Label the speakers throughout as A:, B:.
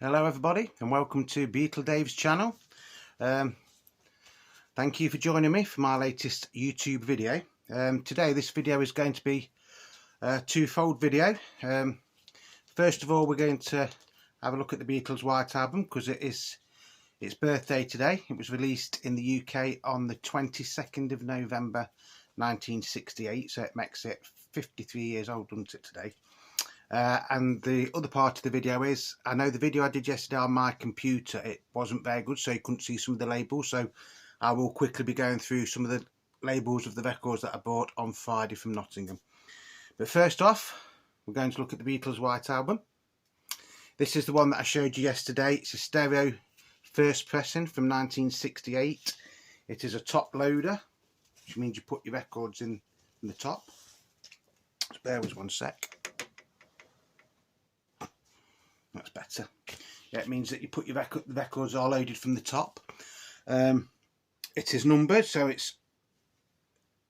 A: Hello everybody and welcome to Beetle Dave's channel. Thank you for joining me for my latest YouTube video. Today this video is going to be a twofold video. First of all, we're going to have a look at the Beatles White Album because it is its birthday today. It was released in the UK on the 22nd of November 1968, so it makes it 53 years old, doesn't it, today? And the other part of the video is, I know the video I did yesterday on my computer, it wasn't very good, so you couldn't see some of the labels, so I will quickly be going through some of the labels of the records that I bought on Friday from Nottingham. But first off, we're going to look at the Beatles White Album. This is the one that I showed you yesterday. It's a stereo first pressing from 1968. It is a top loader, which means you put your records in the top. Just bear with one sec. That's better. Yeah, it means that you put your the records are loaded from the top. It is numbered, so it's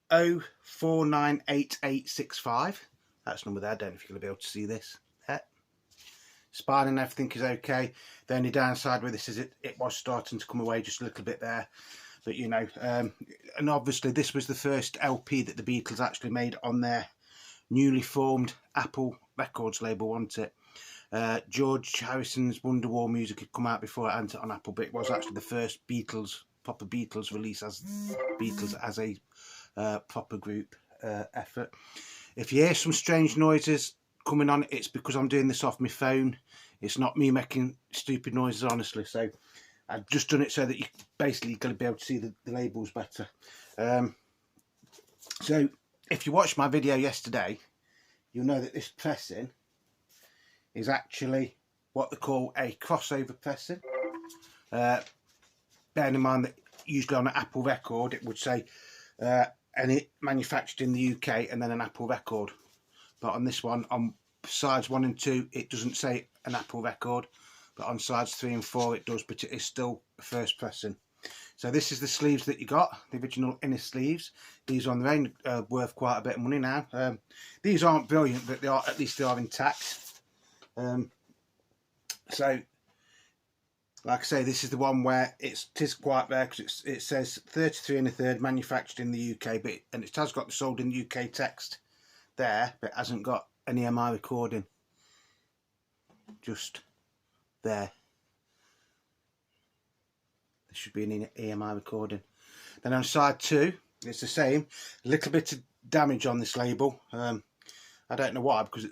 A: 04988865. That's number there. I don't know if you're going to be able to see this. Yeah. Spine and everything is okay. The only downside with this is it was starting to come away just a little bit there. But you know, and obviously this was the first LP that the Beatles actually made on their newly formed Apple Records label, wasn't it? George Harrison's Wonderwall music had come out before it entered on Apple, but it was actually the first proper Beatles release as Beatles as a proper group effort. If you hear some strange noises coming on, it's because I'm doing this off my phone. It's not me making stupid noises, honestly. So I've just done it so that you basically going to be able to see the labels better. So if you watched my video yesterday, you'll know that this pressing is actually what they call a crossover pressing. Bearing in mind that usually on an Apple record it would say any manufactured in the UK and then an Apple record. But on this one, on sides 1 and 2, it doesn't say an Apple record. But on sides 3 and 4 it does, but it is still a first pressing. So this is the sleeves that you got, the original inner sleeves. These on their own are worth quite a bit of money now. These aren't brilliant, but they are, at least they are intact. So like I say, this is the one where it is quite rare because it says 33 1/3 manufactured in the UK, but and it has got the sold in the UK text there, but it hasn't got an EMI recording just there. There should be an EMI recording. Then on side 2 it's the same, a little bit of damage on this label. I don't know why, because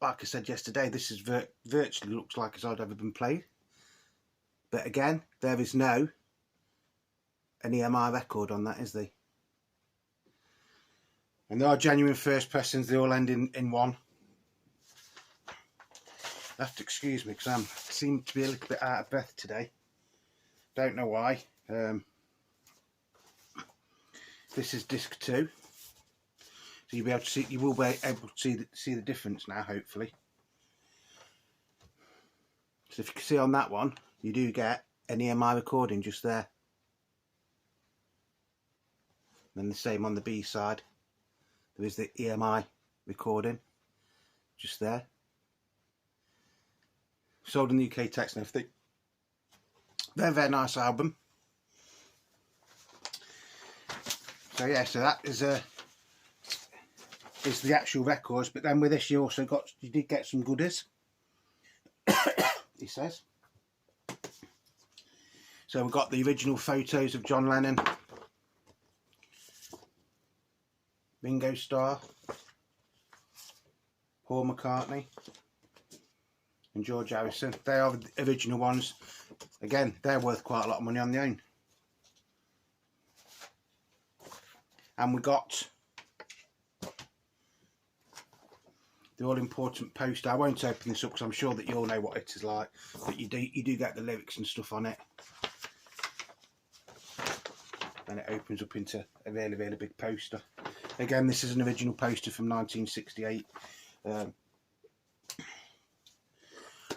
A: like I said yesterday, this is virtually looks like it's ever been played. But again, there is no an EMI record on that, is there? And they are genuine first pressings. They all end in 1. You have to excuse me because I seem to be a little bit out of breath today. Don't know why. This is disc 2. So you'll be able to see. You will be able to see the difference now, hopefully. So if you can see on that one, you do get an EMI recording just there. And then the same on the B side. There is the EMI recording just there. Sold in the UK text and everything. Very, very nice album. So yeah, so that is the actual records, but then with this you did get some goodies. He says. So we've got the original photos of John Lennon, Ringo Starr, Paul McCartney and George Harrison. They are the original ones. Again, they're worth quite a lot of money on their own. And we got the all-important poster. I won't open this up because I'm sure that you all know what it is like, but you do get the lyrics and stuff on it. And it opens up into a really, really big poster. Again, this is an original poster from 1968.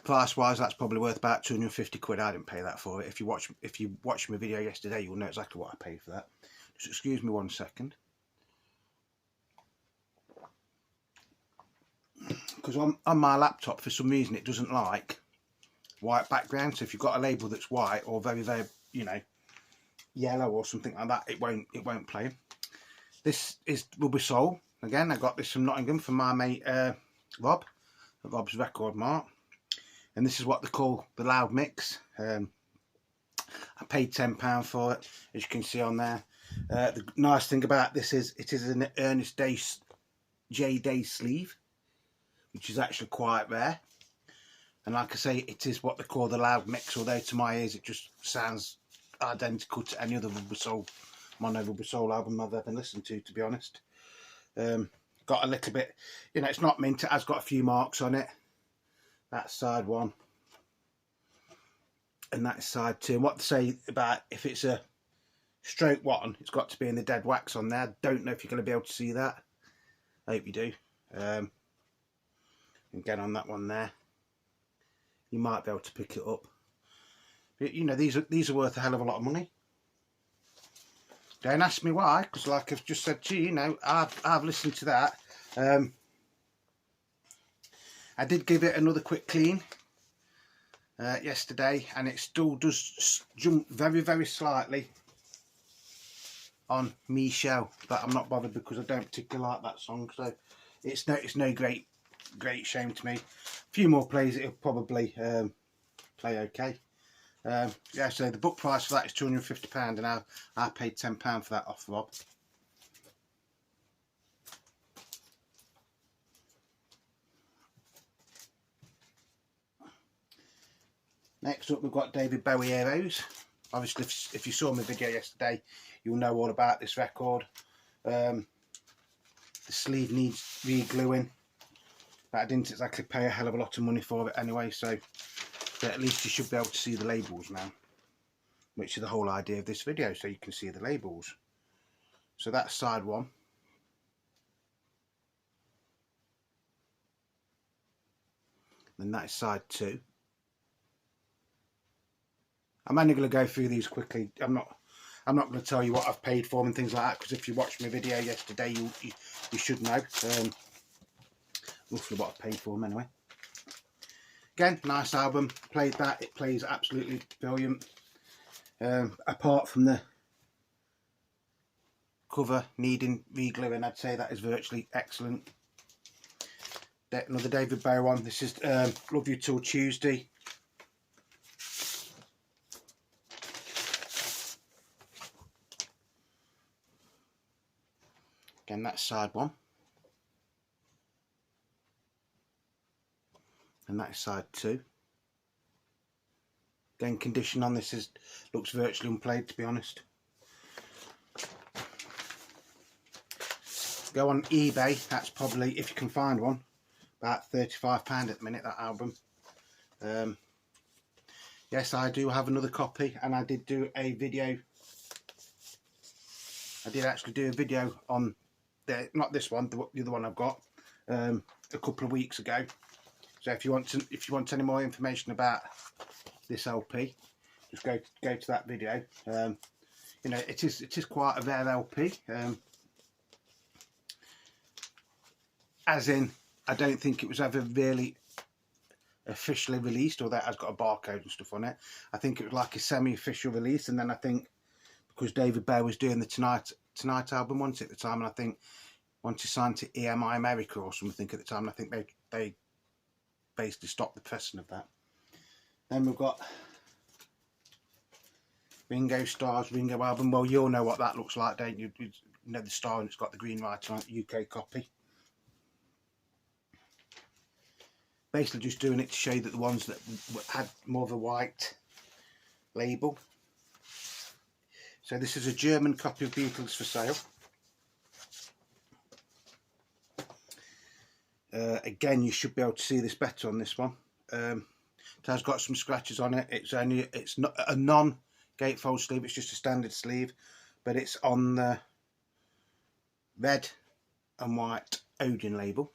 A: Price-wise, that's probably worth about 250 quid. I didn't pay that for it. If you watch my video yesterday, you'll know exactly what I paid for that. Just excuse me one second. Because on my laptop, for some reason, it doesn't like white background. So if you've got a label that's white or very, very, you know, yellow or something like that, it won't play. This is Rubber Soul. Again, I got this from Nottingham from my mate Rob at Rob's Record Mart, and this is what they call the loud mix. I paid £10 for it, as you can see on there. The nice thing about this is it is an Ernest J. Day sleeve, which is actually quite rare. And like I say, it is what they call the loud mix, although to my ears it just sounds identical to any other mono Rubber Soul album I've ever listened to be honest. Got a little bit, you know, it's not mint, it has got a few marks on it. That's side one. And that's side two. And what they say about if it's a stroke one, it's got to be in the dead wax on there. I don't know if you're going to be able to see that. I hope you do. And get on that one there. You might be able to pick it up. But, you know, these are worth a hell of a lot of money. Don't ask me why, because like I've just said to you, you know, I've listened to that. I did give it another quick clean yesterday, and it still does jump very, very slightly on Me Show, but I'm not bothered because I don't particularly like that song, so it's no great shame to me. A few more plays, it'll probably play okay. Yeah, so the book price for that is £250, and I paid £10 for that off Rob. Next up, we've got David Bowie Heroes. Obviously, if you saw my video yesterday, you'll know all about this record. The sleeve needs re-gluing, but I didn't exactly pay a hell of a lot of money for it anyway, so but at least you should be able to see the labels now, which is the whole idea of this video, so you can see the labels. So that's side one. And that's side two. I'm only going to go through these quickly. I'm not going to tell you what I've paid for them and things like that, because if you watched my video yesterday, you should know roughly what I paid for them anyway. Again, nice album. Played that. It plays absolutely brilliant. Apart from the cover needing re-gluing, I'd say that is virtually excellent. Another David Bowie one. This is Love You Till Tuesday. Again, that's side one. And that's side two. Again, condition on this looks virtually unplayed, to be honest. Go on eBay, that's probably, if you can find one, about £35 at the minute, that album. Yes, I do have another copy, and I did do a video. I did actually do a video on not this one, the other one I've got, a couple of weeks ago. So if you want any more information about this LP, just go to that video. You know, it is quite a rare LP. As in, I don't think it was ever really officially released, or that has got a barcode and stuff on it. I think it was like a semi-official release, and then I think because David Bowie was doing the Tonight album once at the time, and I think once he signed to EMI America or something at the time, I think they basically stopped the pressing of that. Then we've got Ringo Starr's Ringo album. Well, you all know what that looks like, don't you? You know the star, and it's got the green writing on it, UK copy. Basically just doing it to show that the ones that had more of a white label. So this is a German copy of Beatles for sale. Again, you should be able to see this better on this one. It has got some scratches on it. It's not a non-gatefold sleeve. It's just a standard sleeve, but it's on the red and white Odeon label.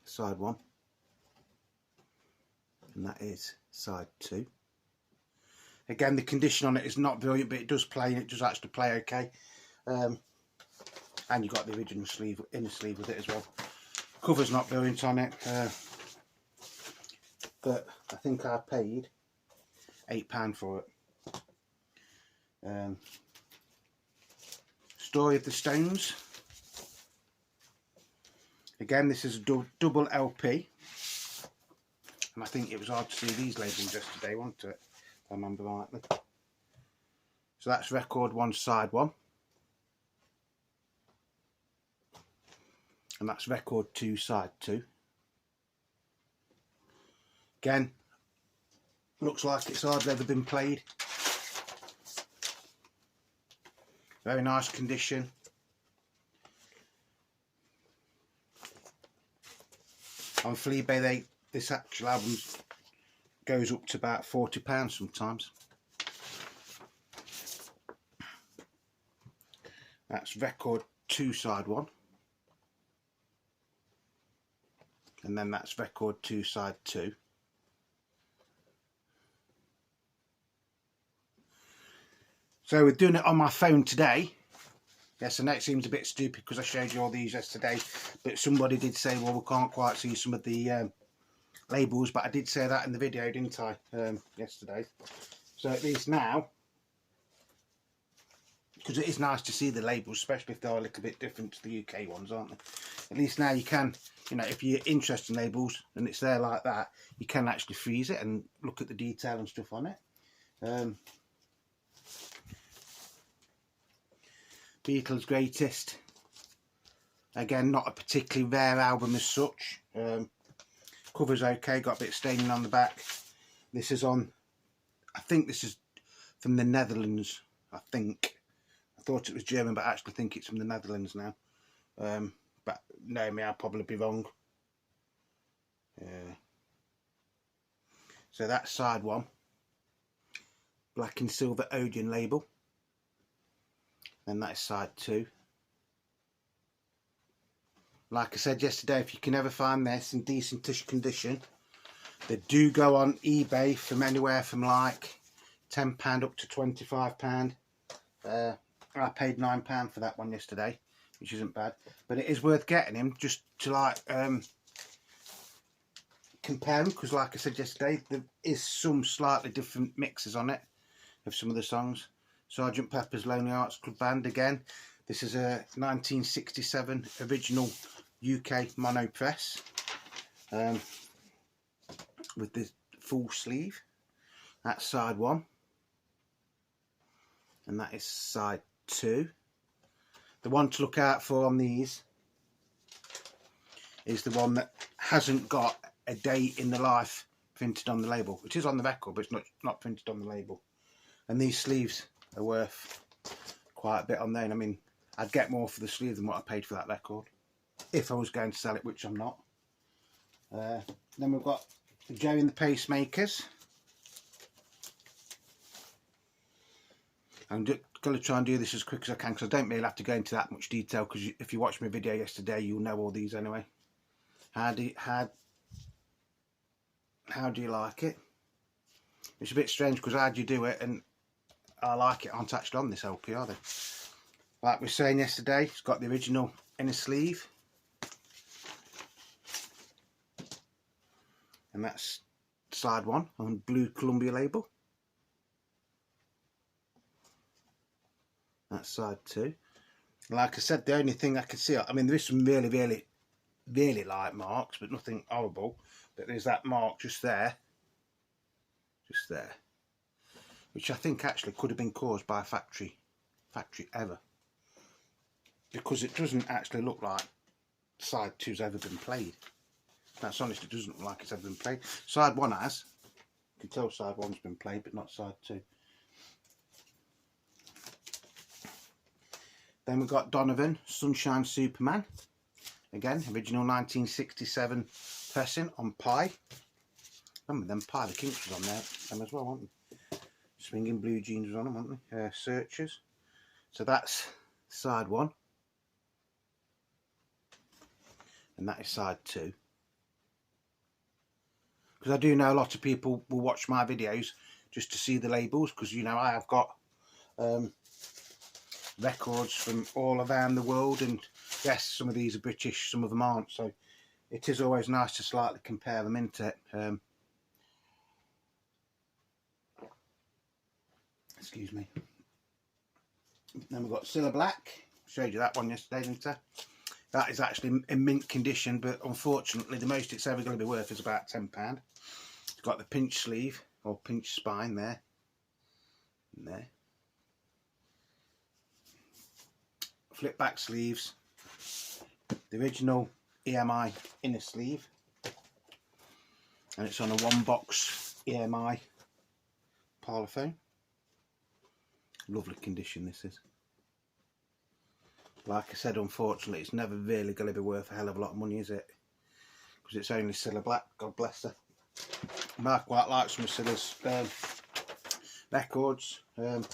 A: Side one, and that is side two. Again, the condition on it is not brilliant, but it does play, and it does actually play okay. And you've got the original sleeve, inner sleeve with it as well. Cover's not brilliant on it. but I think I paid £8 for it. Story of the Stones. Again, this is a double LP, and I think it was hard to see these labels yesterday, wasn't it, if I remember rightly. So that's record 1, side 1, and that's record 2, side 2. Again, looks like it's hardly ever been played. Very nice condition. On Fleabay, this actual album goes up to about £40 sometimes. That's record 2, side 1. And then that's record 2, side 2. So we're doing it on my phone today. Yes, and that seems a bit stupid because I showed you all these yesterday, but somebody did say, well, we can't quite see some of the labels, but I did say that in the video, didn't I, yesterday. So at least now, because it is nice to see the labels, especially if they're a little bit different to the UK ones, aren't they? At least now you can, you know, if you're interested in labels and it's there like that, you can actually freeze it and look at the detail and stuff on it. Beatles Greatest. Again, not a particularly rare album as such. Cover's okay, got a bit of staining on the back. This is on, I think this is from the Netherlands, I think. I thought it was German, but I actually think it's from the Netherlands now. But no, I'll probably be wrong. So that's side 1. Black and silver Odeon label. Then that is side 2. Like I said yesterday, if you can ever find this in decentish condition, they do go on eBay from anywhere from like £10 up to £25. I paid £9 for that one yesterday, which isn't bad, but it is worth getting him just to like compare them, because like I said yesterday, there is some slightly different mixes on it of some of the songs. Sgt. Pepper's Lonely Hearts Club Band. Again, this is a 1967 original UK mono press with the full sleeve. That's side 1, and that is side 2. The one to look out for on these is the one that hasn't got a date in the life printed on the label. It is on the record, but it's not printed on the label. And these sleeves are worth quite a bit on there. I mean, I'd get more for the sleeve than what I paid for that record if I was going to sell it, which I'm not. Then we've got Joe and the Pacemakers. I'm going to try and do this as quick as I can, because I don't really have to go into that much detail, because if you watched my video yesterday, you'll know all these anyway. How do you like it? It's a bit strange, because how do you do it and I like it aren't actually on this LP, are they? Like we were saying yesterday, it's got the original inner sleeve, and that's side 1 on blue Columbia label. That's side 2. Like I said, the only thing I can see, I mean, there is some really light marks, but nothing horrible. But there's that mark just there, which I think actually could have been caused by a factory error, because it doesn't actually look like side 2's ever been played. That's honest, it doesn't look like it's ever been played. Side 1 has. You can tell side 1's been played, but not side 2. Then we've got Donovan, Sunshine Superman. Again, original 1967 pressing on Pie. Remember them Pie, the Kinks was on there, them as well, weren't they? Swinging Blue Jeans was on them, weren't they? Searchers. So that's side 1. And that is side 2. Because I do know a lot of people will watch my videos just to see the labels, because, you know, I have got records from all around the world, and yes, some of these are British, some of them aren't, so it is always nice to slightly compare them, isn't it? Excuse me. Then we've got Cilla Black. Showed you that one yesterday, didn't I? That is actually in mint condition, but unfortunately the most it's ever going to be worth is about £10. It's got the pinch sleeve or pinch spine there and there. Flip back sleeves. The original EMI inner sleeve. And it's on a one box EMI parlophone. Lovely condition this is. Like I said, unfortunately it's never really going to be worth a hell of a lot of money, is it? Because it's only Cilla Black, God bless her. And I quite like some of Cilla's records. If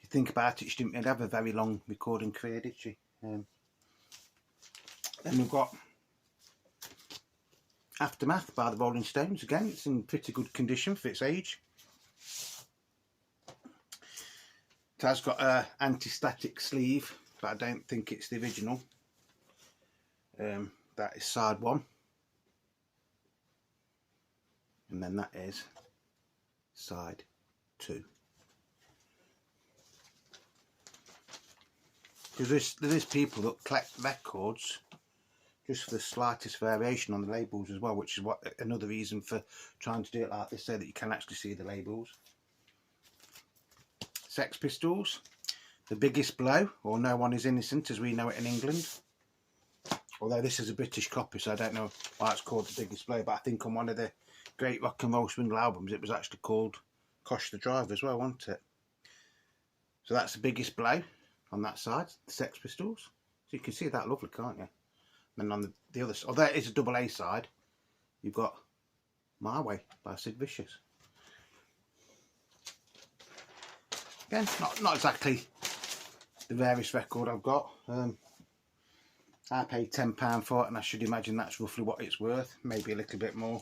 A: you think about it, she didn't really have a very long recording career, did she? Then we've got Aftermath by the Rolling Stones. Again, it's in pretty good condition for its age. It has got an anti-static sleeve, but I don't think it's the original. That is side 1. And then that is side 2. Because there is people that collect records just for the slightest variation on the labels as well, which is another reason for trying to do it like this, so that you can actually see the labels. Sex Pistols, The Biggest Blow, or No One Is Innocent as we know it in England. Although this is a British copy, so I don't know why it's called The Biggest Blow, but I think on one of the great rock and roll swingle albums it was actually called Kosh the Driver as well, wasn't it? So that's The Biggest Blow on that side, the Sex Pistols. So you can see that lovely, can't you? And then on the other side, although it is a double A side, you've got My Way by Sid Vicious. Again, not exactly the rarest record I've got. I paid £10 for it, and I should imagine that's roughly what it's worth, maybe a little bit more.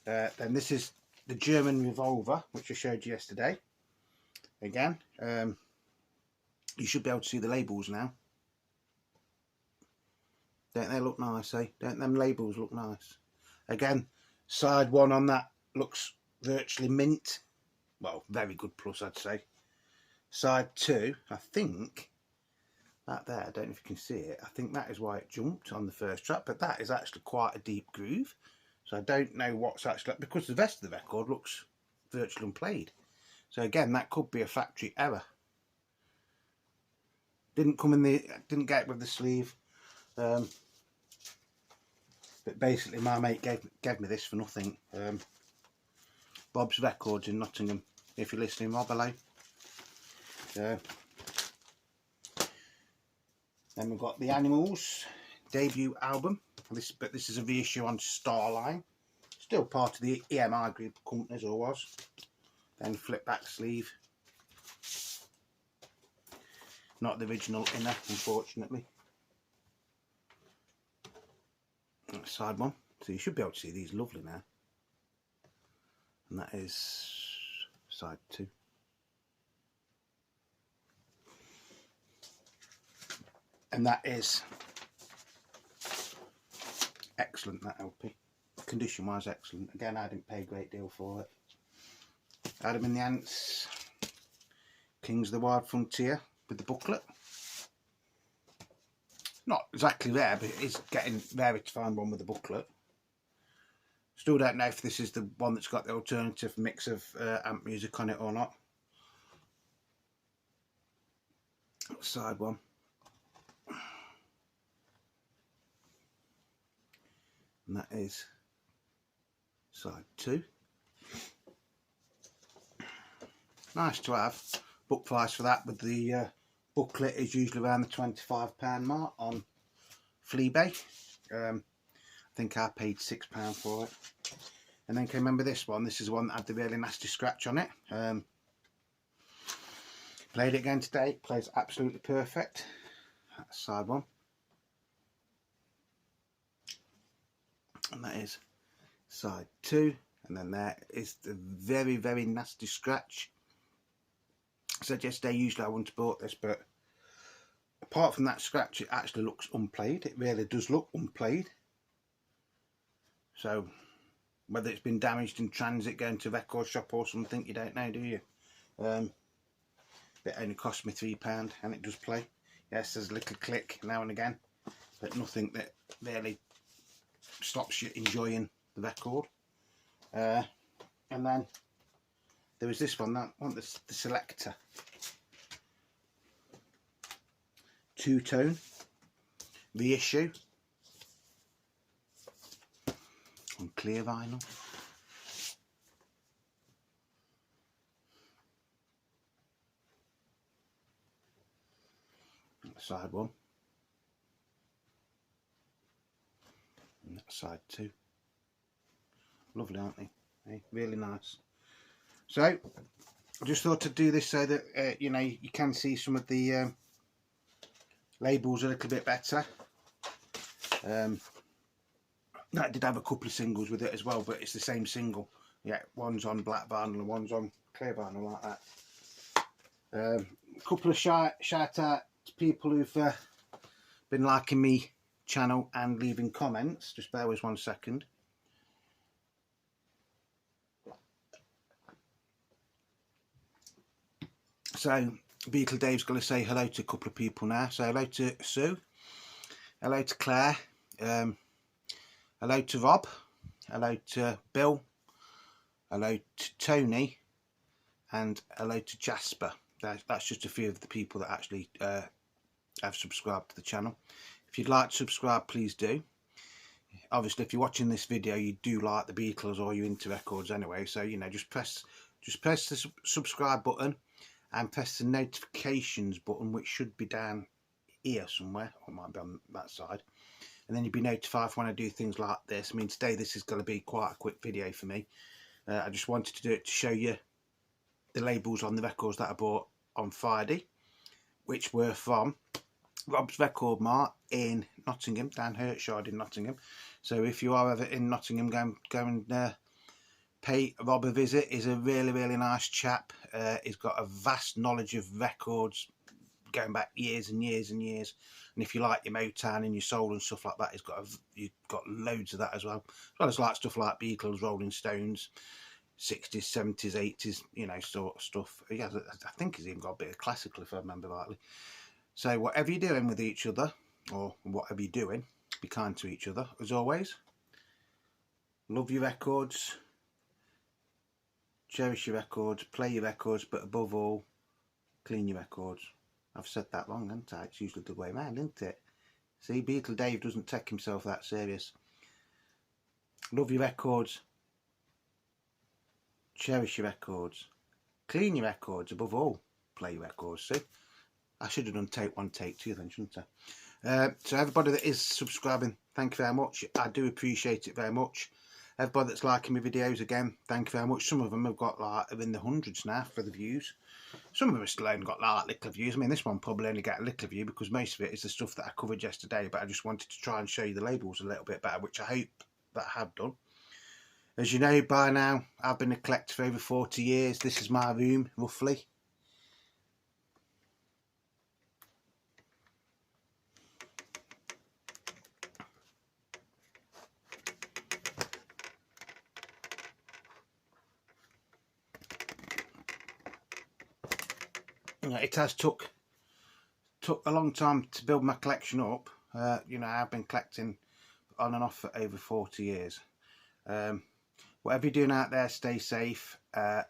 A: Then this is the German Revolver, which I showed you yesterday. Again, you should be able to see the labels now. Don't they look nice, eh? Don't them labels look nice? Again, side 1 on that looks virtually mint. Well, very good plus, I'd say. Side 2, I think, that there, I don't know if you can see it, I think that is why it jumped on the first track, but that is actually quite a deep groove. So I don't know what's actually, because the rest of the record looks virtually unplayed. So again, that could be a factory error. Didn't get it with the sleeve. But basically my mate gave me this for nothing. Bob's Records in Nottingham. If you're listening, Rob, hello. Then we've got the Animals debut album. But this is a reissue on Starline. Still part of the EMI group of companies, or was. Then flip back sleeve. Not the original inner, unfortunately. That's side 1. So you should be able to see these lovely now. And that is side 2. And that is excellent, that LP. Condition wise excellent. Again, I didn't pay a great deal for it. Adam and the Ants, Kings of the Wild Frontier with the booklet. Not exactly rare, but it is getting rarer to find one with the booklet. Still don't know if this is the one that's got the alternative mix of amp music on it or not. Side 1. And that is side 2. Nice to have. Book price for that with the booklet is usually around the £25 mark on Fleabay. I think I paid £6 for it. And then can you remember this one? This is the one that had the really nasty scratch on it. Played it again today. Plays absolutely perfect. That's side 1. And that is side 2. And then there is the very, very nasty scratch. I said yesterday, usually I wouldn't have bought this, but apart from that scratch, it actually looks unplayed. It really does look unplayed. So whether it's been damaged in transit going to a record shop or something, you don't know, do you? It only cost me £3 and it does play. Yes, there's a little click now and again, but nothing that really stops you enjoying the record. And then there was this one, the Selector two-tone reissue on clear vinyl. Side one, and that side two. Lovely, aren't they? Hey, really nice. So I just thought to do this so that you know, you can see some of the labels a little bit better. That did have a couple of singles with it as well, but it's the same single. Yeah, one's on black vinyl and one's on clear vinyl, like that. A couple of shout out to people who've been liking me channel and leaving comments. Just bear with 1 second. So Beatle Dave's going to say hello to a couple of people now. So hello to Sue, hello to Claire, hello to Rob, hello to Bill, hello to Tony, and hello to Jasper. That's just a few of the people that actually have subscribed to the channel. If you'd like to subscribe, please do. Obviously, if you're watching this video, you do like the Beatles or you're into records anyway, so you know, just press the subscribe button and press the notifications button, which should be down here somewhere, or it might be on that side, and then you'll be notified when I do things like this. I mean, today this is going to be quite a quick video for me. I just wanted to do it to show you the labels on the records that I bought on Friday, which were from Rob's Record Mart in Nottingham, down Hertfordshire in Nottingham. So if you are ever in Nottingham, go and pay Rob a visit. He's a really nice chap. He's got a vast knowledge of records going back years and years and years. And if you like your Motown and your soul and stuff like that, you've got loads of that as well. As well as like stuff like Beatles, Rolling Stones, 60s, 70s, 80s, you know, sort of stuff. He has, I think he's even got a bit of classical, if I remember rightly. So whatever you're doing with each other, or whatever you're doing, be kind to each other, as always. Love your records, cherish your records, play your records, but above all, clean your records. I've said that wrong, haven't I? It's usually the way around, isn't it? See, Beatle Dave doesn't take himself that serious. Love your records, cherish your records, clean your records, above all, play your records. See, I should have done take one, take two then, shouldn't I? So everybody that is subscribing, thank you very much. I do appreciate it very much. Everybody that's liking my videos, again, thank you very much. Some of them have got like in the hundreds now for the views. Some of them have still only got like little views. I mean, this one probably only get a little view because most of it is the stuff that I covered yesterday, but I just wanted to try and show you the labels a little bit better, which I hope that I have done. As you know by now, I've been a collector for over 40 years. This is my room, roughly. It has took a long time to build my collection up. You know, I've been collecting on and off for over 40 years. Whatever you're doing out there, stay safe. I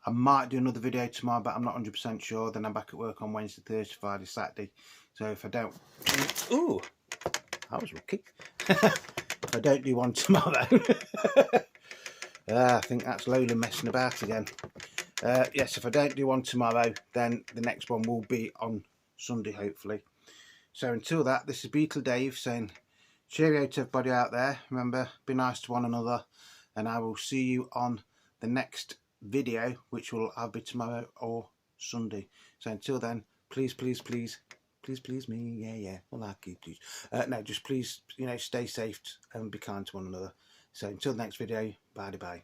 A: might do another video tomorrow, but I'm not 100% sure. Then I'm back at work on Wednesday, Thursday, Friday, Saturday. So if I don't... Ooh, I was lucky. If I don't do one tomorrow... I think that's Lola messing about again. Yes, if I don't do one tomorrow, then the next one will be on Sunday, hopefully. So until that, this is Beatle Dave saying cheerio to everybody out there. Remember, be nice to one another, and I will see you on the next video, which will either be tomorrow or Sunday. So until then, please me, yeah, well, I keep please. No, just please, you know, stay safe and be kind to one another. So until the next video, bye.